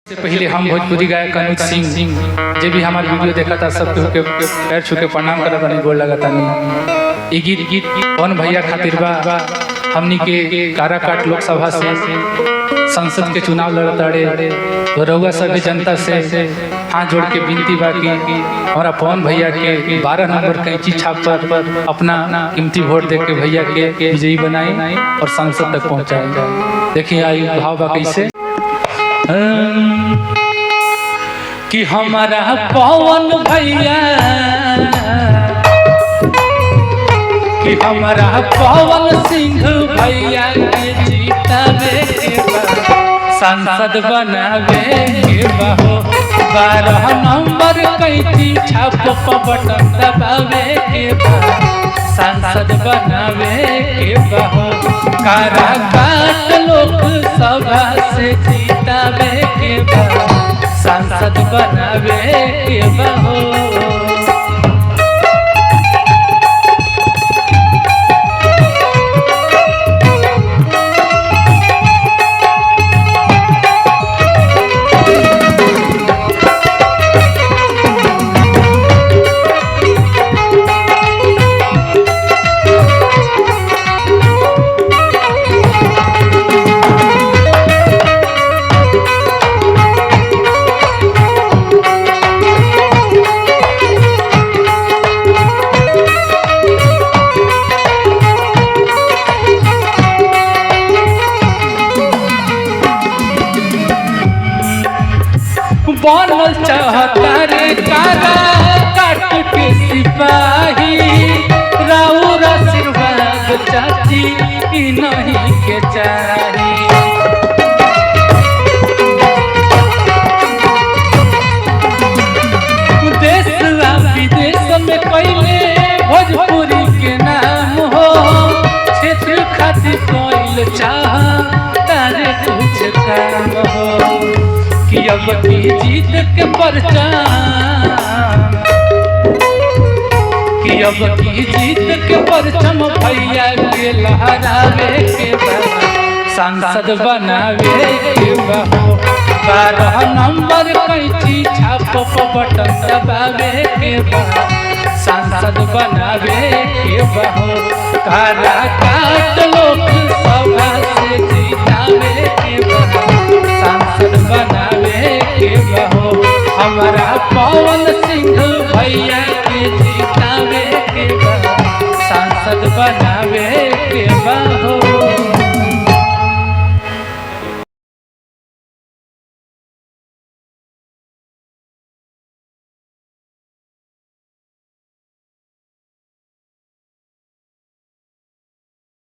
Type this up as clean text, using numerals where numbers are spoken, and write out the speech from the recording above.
से पहले हम भोजपुरी गायक अनुज सिंह जे भी हमारे वीडियो देखा था सब के पैर छू के प्रणाम करत बानी, गोल लगता नहीं। ये गीत कौन भैया खातिर बा हमनी के काराकाट लोकसभा से संसद के चुनाव लड़ताड़े तो रउआ सभी जनता से हाथ जोड़ के विनती बा कि हमारा पवन भैया के 12 नंबर कैंची छाप पर अपना कीमती वोट दे के भैया के विजयी बनाए और संसद तक पहुँचाए। देखिए आई भाव बा कैसे कि हमारा पवन भैया कि हमारा पवन सिंह भैया के जीतावे के बा, सांसद बनावे के बा हो। 12 नंबर कैंची छाप पर बटन दबावे के बा, सांसद बनावे के बा हो। काराकाट लोकसभा से जीतावे के बा, सांसद बनावे के बा हो। बनल चाहता रे काराकाट के सिपाही, राउर आशीर्वाद चाची ई नहीं के चाही। देश आ विदेश में कैले भोजपुरी के नाम हो, क्षेत्र खातिर कैल चाहता रे कुछ काम हो। कि अब की जीत के परचम, कि अब की जीत के परचम भैया के लहरावे के बा, सांसद बनावे के बा हो। 12 नंबर कैंची छाप पर बटन दबावे के बा, सांसद बनावे के बा हो। काराकाट लोकसभा से जीता